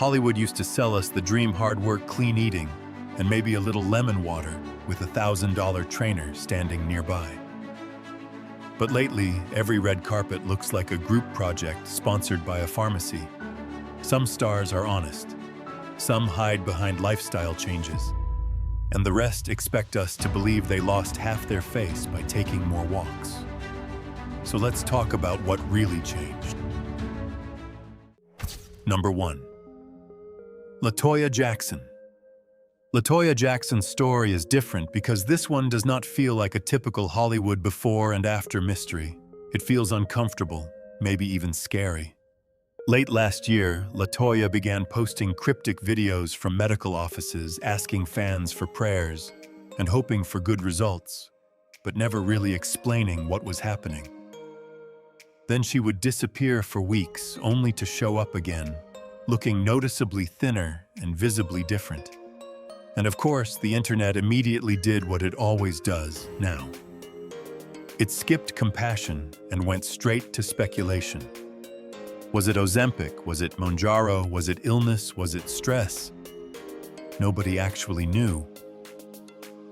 Hollywood used to sell us the dream hard work, clean eating, and maybe a little lemon water with a $1,000 trainer standing nearby. But lately, every red carpet looks like a group project sponsored by a pharmacy. Some stars are honest, some hide behind lifestyle changes, and the rest expect us to believe they lost half their face by taking more walks. So let's talk about what really changed. Number 1. Latoya Jackson. Latoya Jackson's story is different because this one does not feel like a typical Hollywood before and after mystery. It feels uncomfortable, maybe even scary. Late last year, Latoya began posting cryptic videos from medical offices asking fans for prayers and hoping for good results, but never really explaining what was happening. Then she would disappear for weeks, only to show up again, looking noticeably thinner and visibly different. And of course, the internet immediately did what it always does now. It skipped compassion and went straight to speculation. Was it Ozempic? Was it Mounjaro? Was it illness? Was it stress? Nobody actually knew.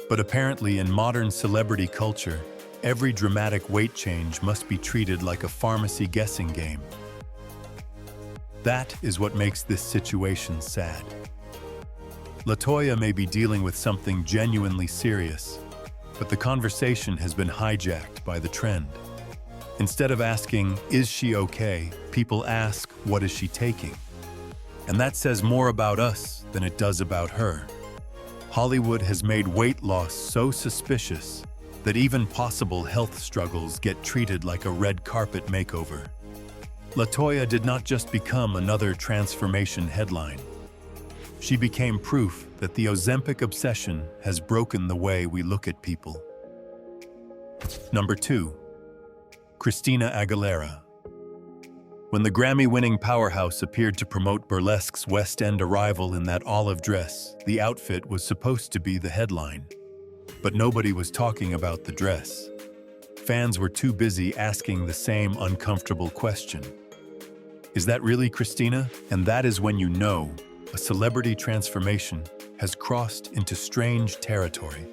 But apparently in modern celebrity culture, every dramatic weight change must be treated like a pharmacy guessing game. That is what makes this situation sad. Latoya may be dealing with something genuinely serious, but the conversation has been hijacked by the trend. Instead of asking, "Is she okay?" people ask, "What is she taking?" And that says more about us than it does about her. Hollywood has made weight loss so suspicious that even possible health struggles get treated like a red carpet makeover. Latoya did not just become another transformation headline. She became proof that the Ozempic obsession has broken the way we look at people. Number 2. Christina Aguilera. When the Grammy-winning powerhouse appeared to promote Burlesque's West End arrival in that olive dress, the outfit was supposed to be the headline. But nobody was talking about the dress. Fans were too busy asking the same uncomfortable question. Is that really Christina? And that is when you know a celebrity transformation has crossed into strange territory.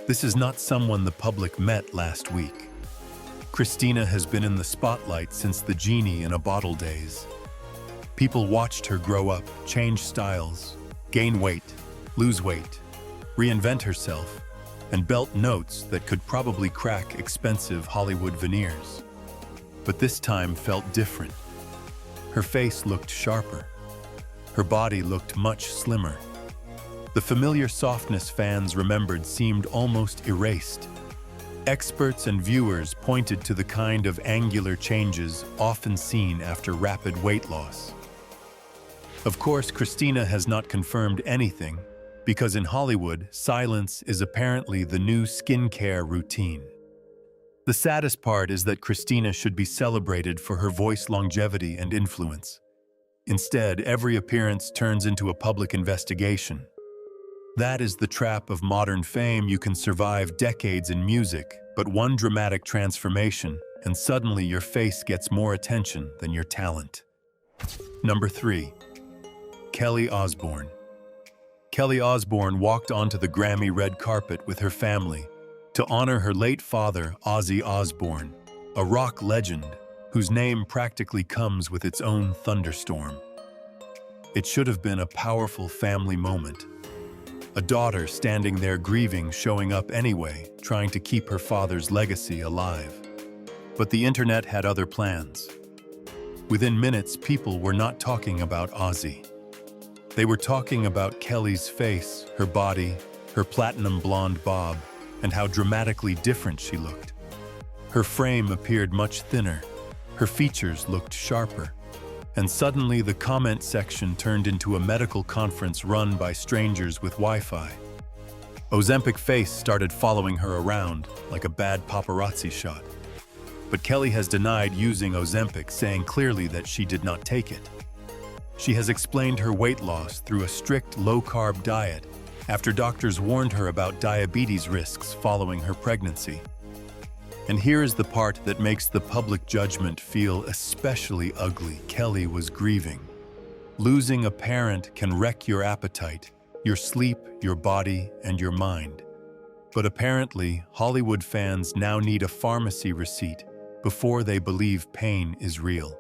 This is not someone the public met last week. Christina has been in the spotlight since the genie in a bottle days. People watched her grow up, change styles, gain weight, lose weight, reinvent herself, and belt notes that could probably crack expensive Hollywood veneers. But this time felt different. Her face looked sharper. Her body looked much slimmer. The familiar softness fans remembered seemed almost erased. Experts and viewers pointed to the kind of angular changes often seen after rapid weight loss. Of course, Christina has not confirmed anything, because in Hollywood, silence is apparently the new skincare routine. The saddest part is that Christina should be celebrated for her voice longevity and influence. Instead, every appearance turns into a public investigation. That is the trap of modern fame. You can survive decades in music, but one dramatic transformation, and suddenly your face gets more attention than your talent. Number 3. Kelly Osbourne. Kelly Osbourne walked onto the Grammy red carpet with her family to honor her late father, Ozzy Osbourne, a rock legend whose name practically comes with its own thunderstorm. It should have been a powerful family moment. A daughter standing there grieving, showing up anyway, trying to keep her father's legacy alive. But the internet had other plans. Within minutes, people were not talking about Ozzy. They were talking about Kelly's face, her body, her platinum blonde bob, and how dramatically different she looked. Her frame appeared much thinner, her features looked sharper, and suddenly the comment section turned into a medical conference run by strangers with Wi-Fi. Ozempic Face started following her around like a bad paparazzi shot. But Kelly has denied using Ozempic, saying clearly that she did not take it. She has explained her weight loss through a strict low-carb diet after doctors warned her about diabetes risks following her pregnancy. And here is the part that makes the public judgment feel especially ugly. Kelly was grieving. Losing a parent can wreck your appetite, your sleep, your body, and your mind. But apparently, Hollywood fans now need a pharmacy receipt before they believe pain is real.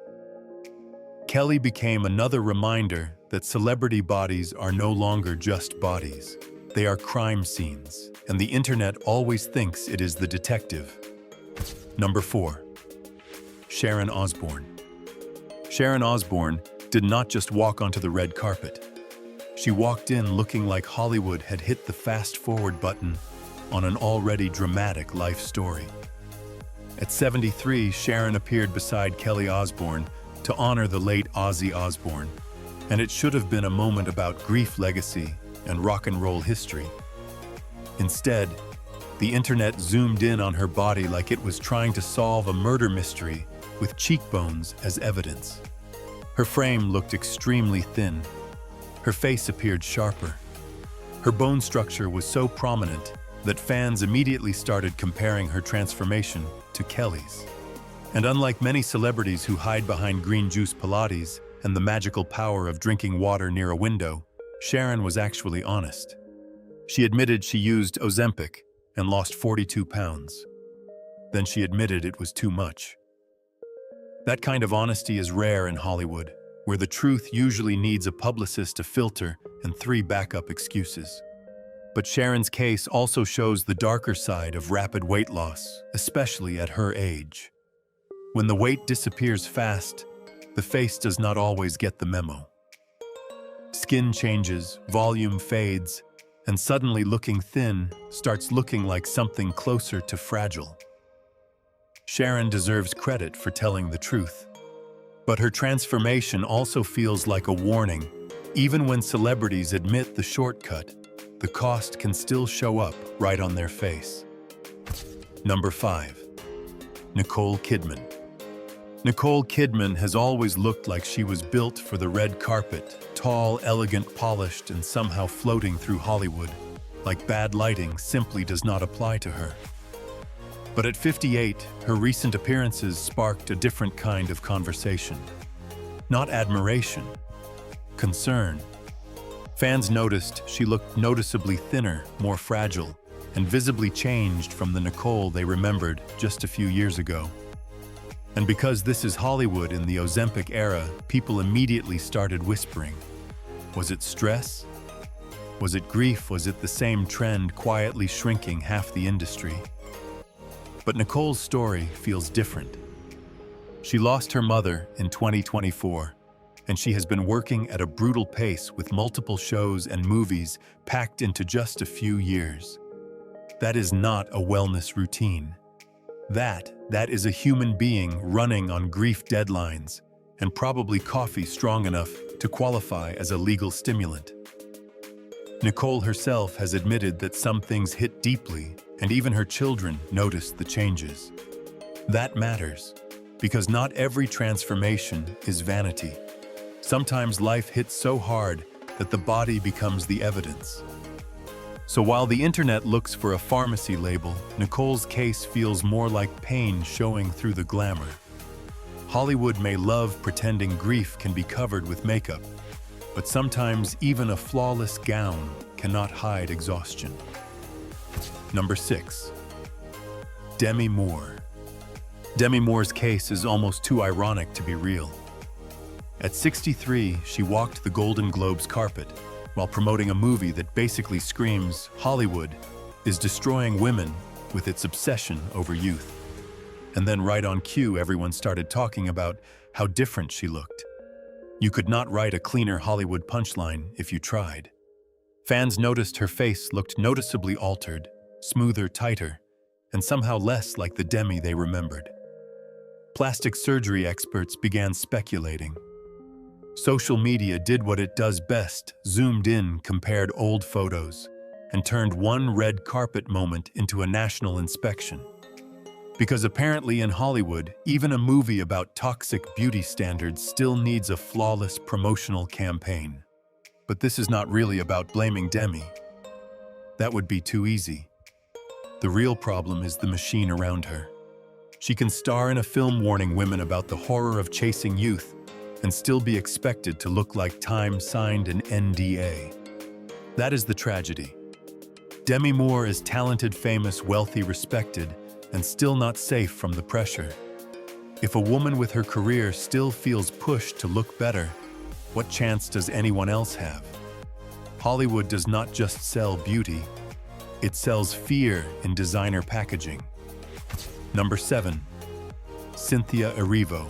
Kelly became another reminder that celebrity bodies are no longer just bodies. They are crime scenes, and the internet always thinks it is the detective. Number 4. Sharon Osbourne. Sharon Osbourne did not just walk onto the red carpet. She walked in looking like Hollywood had hit the fast-forward button on an already dramatic life story. At 73, Sharon appeared beside Kelly Osbourne to honor the late Ozzy Osbourne, and it should have been a moment about grief, legacy, and rock and roll history. Instead, the internet zoomed in on her body like it was trying to solve a murder mystery with cheekbones as evidence. Her frame looked extremely thin. Her face appeared sharper. Her bone structure was so prominent that fans immediately started comparing her transformation to Kelly's. And unlike many celebrities who hide behind green juice Pilates and the magical power of drinking water near a window, Sharon was actually honest. She admitted she used Ozempic and lost 42 pounds. Then she admitted it was too much. That kind of honesty is rare in Hollywood, where the truth usually needs a publicist to filter and 3 backup excuses. But Sharon's case also shows the darker side of rapid weight loss, especially at her age. When the weight disappears fast, the face does not always get the memo. Skin changes, volume fades, and suddenly looking thin starts looking like something closer to fragile. Sharon deserves credit for telling the truth. But her transformation also feels like a warning. Even when celebrities admit the shortcut, the cost can still show up right on their face. Number 5. Nicole Kidman. Nicole Kidman has always looked like she was built for the red carpet, tall, elegant, polished, and somehow floating through Hollywood, like bad lighting simply does not apply to her. But at 58, her recent appearances sparked a different kind of conversation. Not admiration, concern. Fans noticed she looked noticeably thinner, more fragile, and visibly changed from the Nicole they remembered just a few years ago. And because this is Hollywood in the Ozempic era, people immediately started whispering. Was it stress? Was it grief? Was it the same trend quietly shrinking half the industry? But Nicole's story feels different. She lost her mother in 2024, and she has been working at a brutal pace with multiple shows and movies packed into just a few years. That is not a wellness routine. That is a human being running on grief deadlines and probably coffee strong enough to qualify as a legal stimulant. Nicole herself has admitted that some things hit deeply, and even her children noticed the changes. That matters, because not every transformation is vanity. Sometimes life hits so hard that the body becomes the evidence. So while the internet looks for a pharmacy label, Nicole's case feels more like pain showing through the glamour. Hollywood may love pretending grief can be covered with makeup, but sometimes even a flawless gown cannot hide exhaustion. Number 6. Demi Moore. Demi Moore's case is almost too ironic to be real. At 63, she walked the Golden Globes carpet while promoting a movie that basically screams Hollywood is destroying women with its obsession over youth. And then right on cue, everyone started talking about how different she looked. You could not write a cleaner Hollywood punchline if you tried. Fans noticed her face looked noticeably altered, smoother, tighter, and somehow less like the Demi they remembered. Plastic surgery experts began speculating. Social media did what it does best, zoomed in, compared old photos, and turned one red carpet moment into a national inspection. Because apparently in Hollywood, even a movie about toxic beauty standards still needs a flawless promotional campaign. But this is not really about blaming Demi. That would be too easy. The real problem is the machine around her. She can star in a film warning women about the horror of chasing youth, and still be expected to look like time signed an NDA. That is the tragedy. Demi Moore is talented, famous, wealthy, respected, and still not safe from the pressure. If a woman with her career still feels pushed to look better, what chance does anyone else have? Hollywood does not just sell beauty, it sells fear in designer packaging. Number 7. Cynthia Erivo.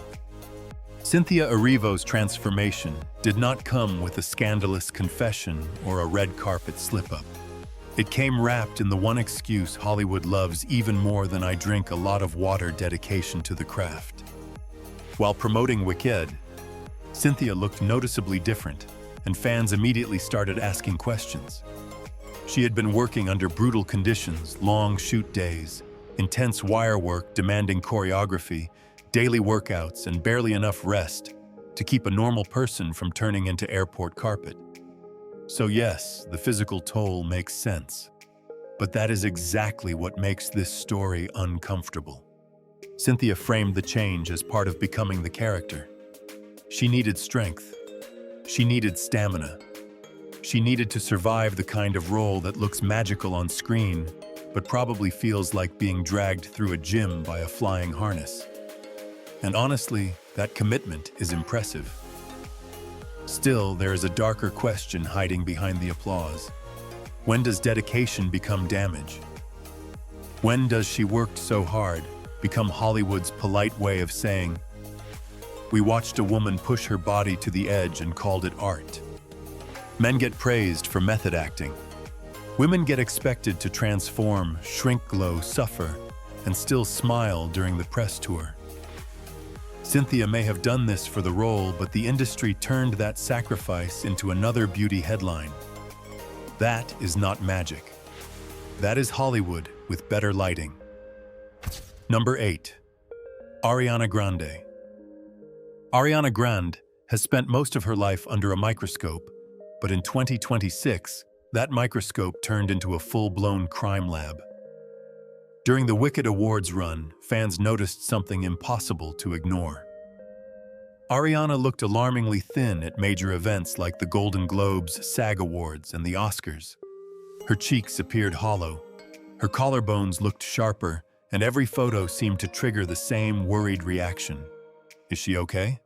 Cynthia Erivo's transformation did not come with a scandalous confession or a red carpet slip-up. It came wrapped in the one excuse Hollywood loves even more than I drink a lot of water: dedication to the craft. While promoting Wicked, Cynthia looked noticeably different, and fans immediately started asking questions. She had been working under brutal conditions, long shoot days, intense wire work demanding choreography, daily workouts, and barely enough rest to keep a normal person from turning into airport carpet. So yes, the physical toll makes sense. But that is exactly what makes this story uncomfortable. Cynthia framed the change as part of becoming the character. She needed strength. She needed stamina. She needed to survive the kind of role that looks magical on screen, but probably feels like being dragged through a gym by a flying harness. And honestly, that commitment is impressive. Still, there is a darker question hiding behind the applause. When does dedication become damage? When does she worked so hard become Hollywood's polite way of saying, "We watched a woman push her body to the edge and called it art"? Men get praised for method acting. Women get expected to transform, shrink, glow, suffer, and still smile during the press tour. Cynthia may have done this for the role, but the industry turned that sacrifice into another beauty headline. That is not magic. That is Hollywood with better lighting. Number 8. Ariana Grande. Ariana Grande has spent most of her life under a microscope, but in 2026, that microscope turned into a full-blown crime lab. During the Wicked Awards run, fans noticed something impossible to ignore. Ariana looked alarmingly thin at major events like the Golden Globes, SAG Awards, and the Oscars. Her cheeks appeared hollow, her collarbones looked sharper, and every photo seemed to trigger the same worried reaction. Is she okay?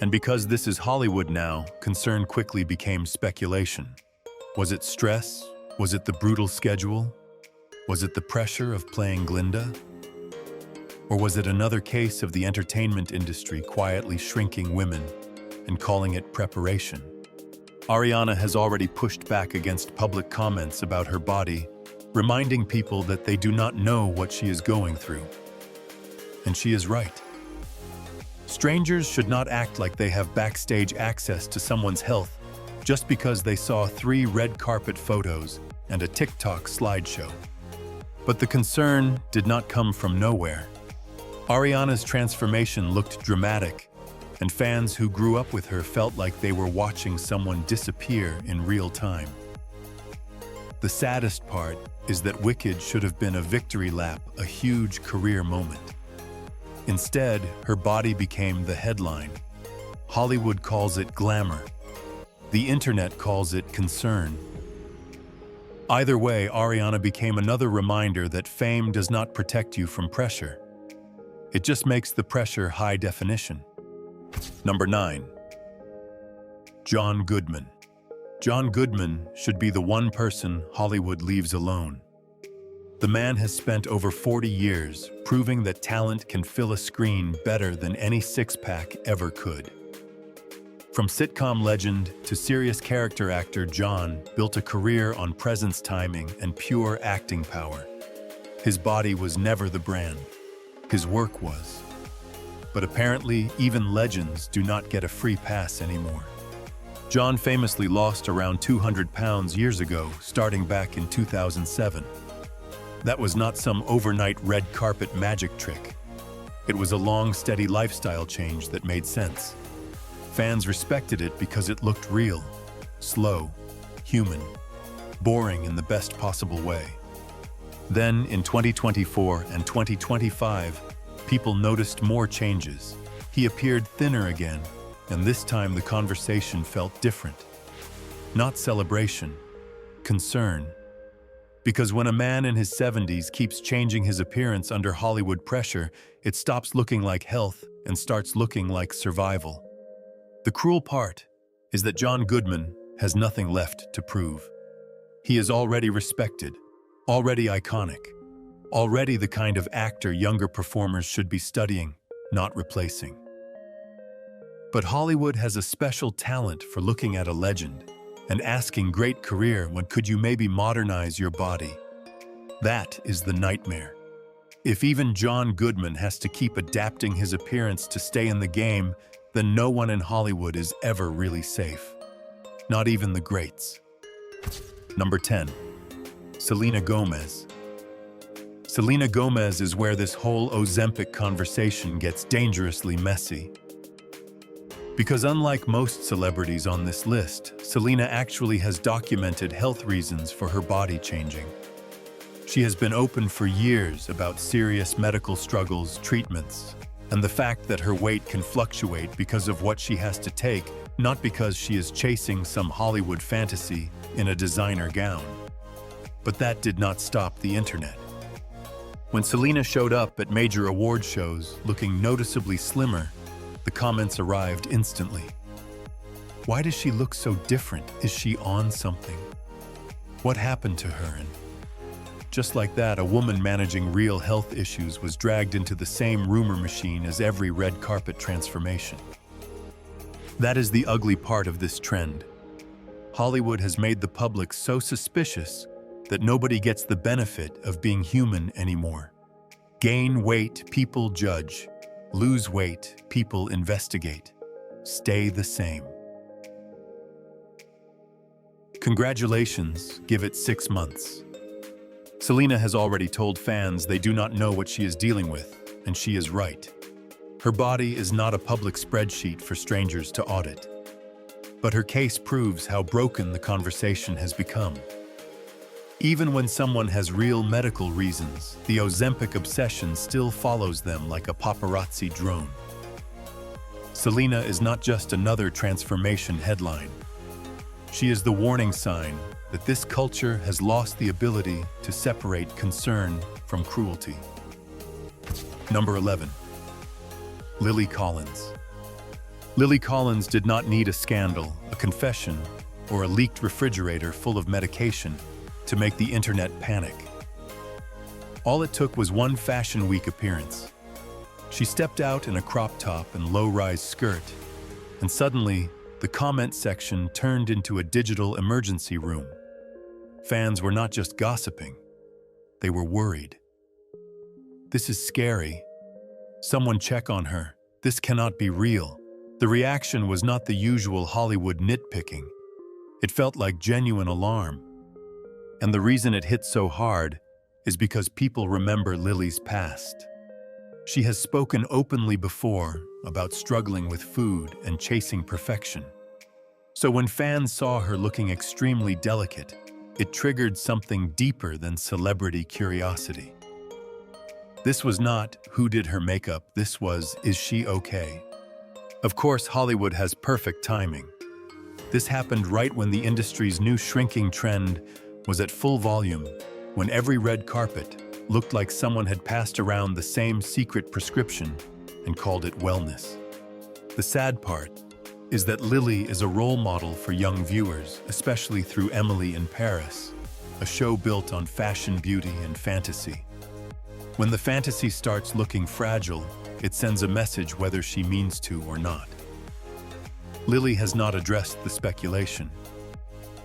And because this is Hollywood now, concern quickly became speculation. Was it stress? Was it the brutal schedule? Was it the pressure of playing Glinda? Or was it another case of the entertainment industry quietly shrinking women and calling it preparation? Ariana has already pushed back against public comments about her body, reminding people that they do not know what she is going through. And she is right. Strangers should not act like they have backstage access to someone's health just because they saw 3 red carpet photos and a TikTok slideshow. But the concern did not come from nowhere. Ariana's transformation looked dramatic, and fans who grew up with her felt like they were watching someone disappear in real time. The saddest part is that Wicked should have been a victory lap, a huge career moment. Instead, her body became the headline. Hollywood calls it glamour. The internet calls it concern. Either way, Ariana became another reminder that fame does not protect you from pressure. It just makes the pressure high definition. Number 9. John Goodman. John Goodman should be the one person Hollywood leaves alone. The man has spent over 40 years proving that talent can fill a screen better than any six-pack ever could. From sitcom legend to serious character actor, John built a career on presence, timing, and pure acting power. His body was never the brand. His work was. But apparently, even legends do not get a free pass anymore. John famously lost around 200 pounds years ago, starting back in 2007. That was not some overnight red carpet magic trick. It was a long, steady lifestyle change that made sense. Fans respected it because it looked real, slow, human, boring in the best possible way. Then, in 2024 and 2025, people noticed more changes. He appeared thinner again, And this time the conversation felt different. Not celebration, concern. Because when a man in his 70s keeps changing his appearance under Hollywood pressure, it stops looking like health and starts looking like survival. The cruel part is that John Goodman has nothing left to prove. He is already respected, already iconic, already the kind of actor younger performers should be studying, not replacing. But Hollywood has a special talent for looking at a legend and asking, great career, when could you maybe modernize your body? That is the nightmare. If even John Goodman has to keep adapting his appearance to stay in the game, then no one in Hollywood is ever really safe. Not even the greats. Number 10. Selena Gomez. Selena Gomez is where this whole Ozempic conversation gets dangerously messy. Because unlike most celebrities on this list, Selena actually has documented health reasons for her body changing. She has been open for years about serious medical struggles, treatments, and the fact that her weight can fluctuate because of what she has to take, not because she is chasing some Hollywood fantasy in a designer gown. But that did not stop the internet. When Selena showed up at major award shows looking noticeably slimmer, the comments arrived instantly. Why does she look so different? Is she on something? What happened to her? And just like that, a woman managing real health issues was dragged into the same rumor machine as every red carpet transformation. That is the ugly part of this trend. Hollywood has made the public so suspicious that nobody gets the benefit of being human anymore. Gain weight, people judge. Lose weight, people investigate. Stay the same. Congratulations, give it 6 months. Selena has already told fans they do not know what she is dealing with, and she is right. Her body is not a public spreadsheet for strangers to audit. But her case proves how broken the conversation has become. Even when someone has real medical reasons, the Ozempic obsession still follows them like a paparazzi drone. Selena is not just another transformation headline. She is the warning sign that this culture has lost the ability to separate concern from cruelty. Number 11. Lily Collins. Lily Collins did not need a scandal, a confession, or a leaked refrigerator full of medication to make the internet panic. All it took was one Fashion Week appearance. She stepped out in a crop top and low-rise skirt, and suddenly, the comment section turned into a digital emergency room. Fans were not just gossiping, they were worried. This is scary. Someone check on her. This cannot be real. The reaction was not the usual Hollywood nitpicking. It felt like genuine alarm. And the reason it hit so hard is because people remember Lily's past. She has spoken openly before about struggling with food and chasing perfection. So when fans saw her looking extremely delicate, it triggered something deeper than celebrity curiosity. This was not, who did her makeup? This was, is she okay? Of course, Hollywood has perfect timing. This happened right when the industry's new shrinking trend was at full volume, when every red carpet looked like someone had passed around the same secret prescription and called it wellness. The sad part is that Lily is a role model for young viewers, especially through Emily in Paris, a show built on fashion, beauty, and fantasy. When the fantasy starts looking fragile, it sends a message whether she means to or not. Lily has not addressed the speculation,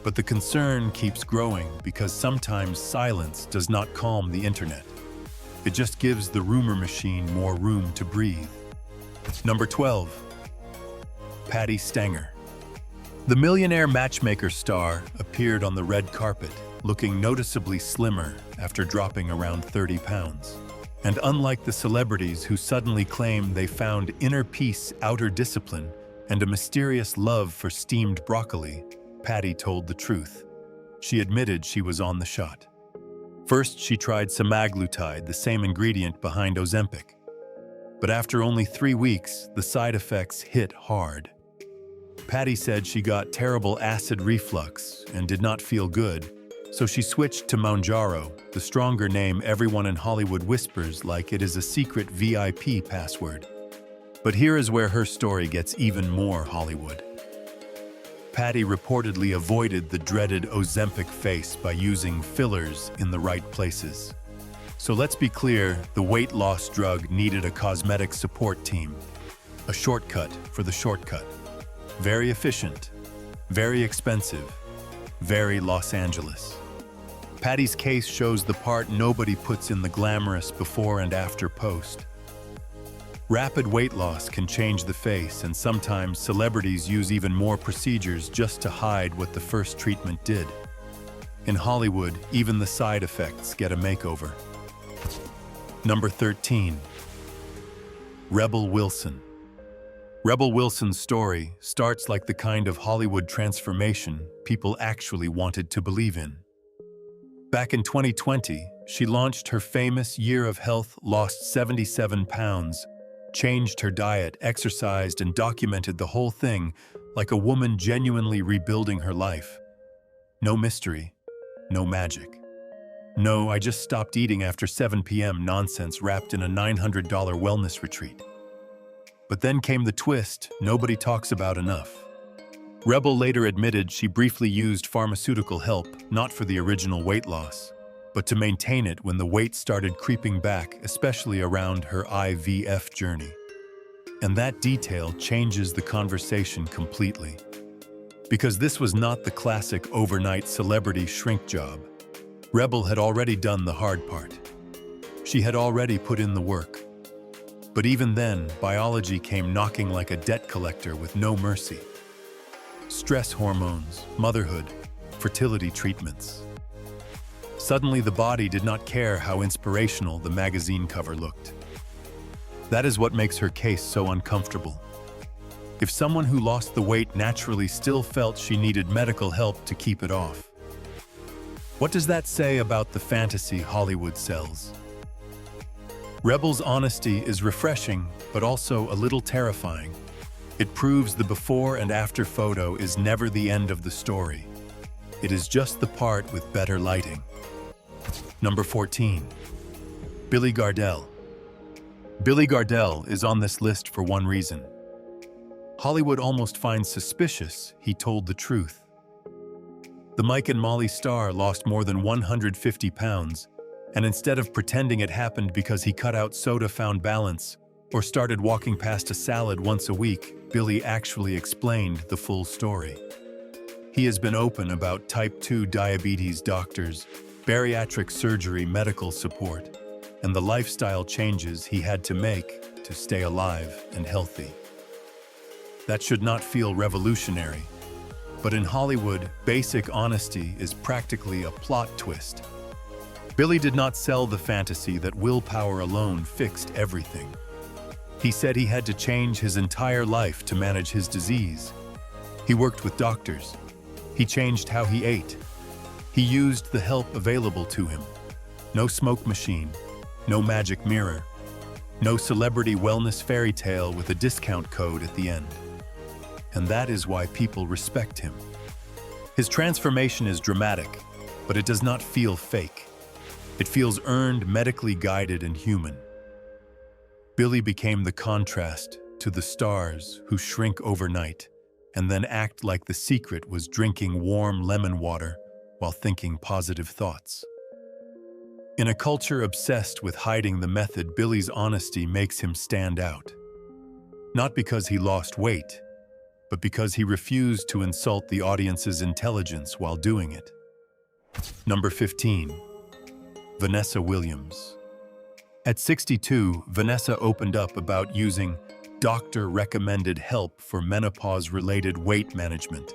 but the concern keeps growing because sometimes silence does not calm the internet. It just gives the rumor machine more room to breathe. Number 12. Patti Stanger. The millionaire matchmaker star appeared on the red carpet, looking noticeably slimmer after dropping around 30 pounds. And unlike the celebrities who suddenly claim they found inner peace, outer discipline, and a mysterious love for steamed broccoli, Patti told the truth. She admitted she was on the shot. First, she tried semaglutide, the same ingredient behind Ozempic. But after only 3 weeks, the side effects hit hard. Patti said she got terrible acid reflux and did not feel good, so she switched to Mounjaro, the stronger name everyone in Hollywood whispers like it is a secret VIP password. But here is where her story gets even more Hollywood. Patti reportedly avoided the dreaded Ozempic Face by using fillers in the right places. So let's be clear, the weight loss drug needed a cosmetic support team. A shortcut for the shortcut. Very efficient, very expensive, very Los Angeles. Patti's case shows the part nobody puts in the glamorous before and after post. Rapid weight loss can change the face, and sometimes celebrities use even more procedures just to hide what the first treatment did. In Hollywood, even the side effects get a makeover. Number 13. Rebel Wilson. Rebel Wilson's story starts like the kind of Hollywood transformation people actually wanted to believe in. Back in 2020, she launched her famous Year of Health, lost 77 pounds, changed her diet, exercised, and documented the whole thing like a woman genuinely rebuilding her life. No mystery, no magic. No, I just stopped eating after 7 p.m. nonsense wrapped in a $900 wellness retreat. But then came the twist nobody talks about enough. Rebel later admitted she briefly used pharmaceutical help, not for the original weight loss, but to maintain it when the weight started creeping back, especially around her IVF journey. And that detail changes the conversation completely. Because this was not the classic overnight celebrity shrink job. Rebel had already done the hard part. She had already put in the work. But even then, biology came knocking like a debt collector with no mercy. Stress hormones, motherhood, fertility treatments. Suddenly, the body did not care how inspirational the magazine cover looked. That is what makes her case so uncomfortable. If someone who lost the weight naturally still felt she needed medical help to keep it off, what does that say about the fantasy Hollywood sells? Rebel's honesty is refreshing, but also a little terrifying. It proves the before and after photo is never the end of the story. It is just the part with better lighting. Number 14. Billy Gardell. Billy Gardell is on this list for one reason. Hollywood almost finds suspicious he told the truth. The Mike and Molly star lost more than 150 pounds, and instead of pretending it happened because he cut out soda found balance or started walking past a salad once a week, Billy actually explained the full story. He has been open about type 2 diabetes doctors, bariatric surgery medical support, and the lifestyle changes he had to make to stay alive and healthy. That should not feel revolutionary, but in Hollywood, basic honesty is practically a plot twist. Billy did not sell the fantasy that willpower alone fixed everything. He said he had to change his entire life to manage his disease. He worked with doctors. He changed how he ate. He used the help available to him. No smoke machine, no magic mirror, no celebrity wellness fairy tale with a discount code at the end. And that is why people respect him. His transformation is dramatic, but it does not feel fake. It feels earned, medically guided, and human. Billy became the contrast to the stars who shrink overnight and then act like the secret was drinking warm lemon water while thinking positive thoughts. In a culture obsessed with hiding the method, Billy's honesty makes him stand out. Not because he lost weight, but because he refused to insult the audience's intelligence while doing it. Number 15. Vanessa Williams. At 62, Vanessa opened up about using doctor-recommended help for menopause-related weight management,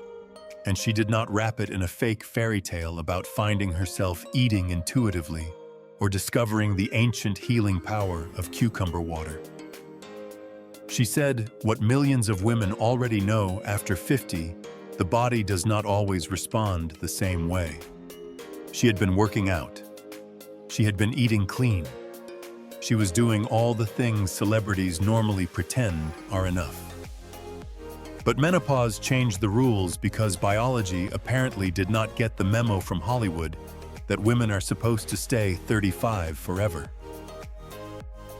and she did not wrap it in a fake fairy tale about finding herself eating intuitively or discovering the ancient healing power of cucumber water. She said, what millions of women already know after 50, the body does not always respond the same way. She had been working out. She had been eating clean. She was doing all the things celebrities normally pretend are enough. But menopause changed the rules because biology apparently did not get the memo from Hollywood that women are supposed to stay 35 forever.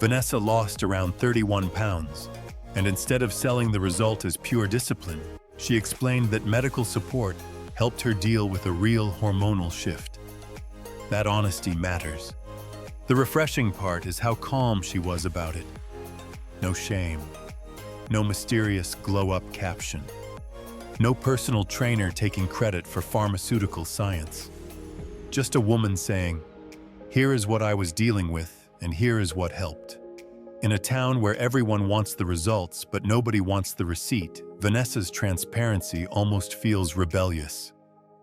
Vanessa lost around 31 pounds, and instead of selling the result as pure discipline, she explained that medical support helped her deal with a real hormonal shift. That honesty matters. The refreshing part is how calm she was about it. No shame. No mysterious glow-up caption. No personal trainer taking credit for pharmaceutical science. Just a woman saying, "Here is what I was dealing with, and here is what helped." In a town where everyone wants the results but nobody wants the receipt, Vanessa's transparency almost feels rebellious.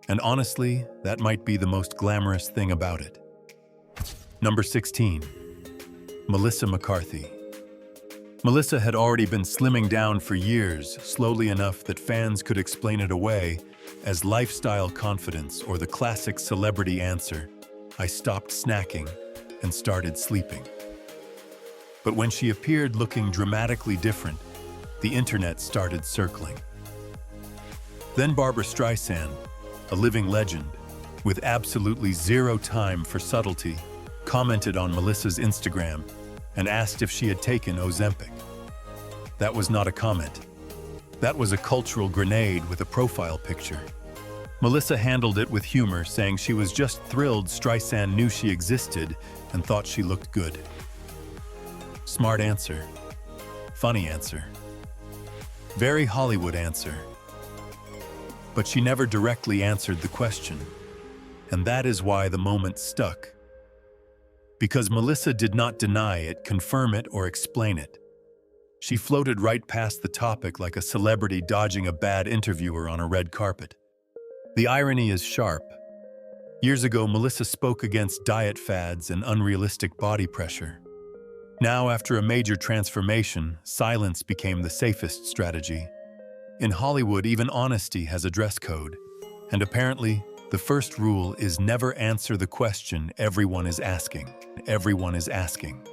And honestly, that might be the most glamorous thing about it. Number 16. Melissa McCarthy. Melissa had already been slimming down for years, slowly enough that fans could explain it away as lifestyle confidence or the classic celebrity answer, "I stopped snacking and started sleeping." But when she appeared looking dramatically different, the internet started circling. Then Barbra Streisand, a living legend, with absolutely zero time for subtlety, commented on Melissa's Instagram and asked if she had taken Ozempic. That was not a comment. That was a cultural grenade with a profile picture. Melissa handled it with humor, saying she was just thrilled Streisand knew she existed and thought she looked good. Smart answer. Funny answer. Very Hollywood answer. But she never directly answered the question. And that is why the moment stuck. Because Melissa did not deny it, confirm it, or explain it. She floated right past the topic like a celebrity dodging a bad interviewer on a red carpet. The irony is sharp. Years ago, Melissa spoke against diet fads and unrealistic body pressure. Now, after a major transformation, silence became the safest strategy. In Hollywood, even honesty has a dress code. And apparently, the first rule is never answer the question everyone is asking. Everyone is asking.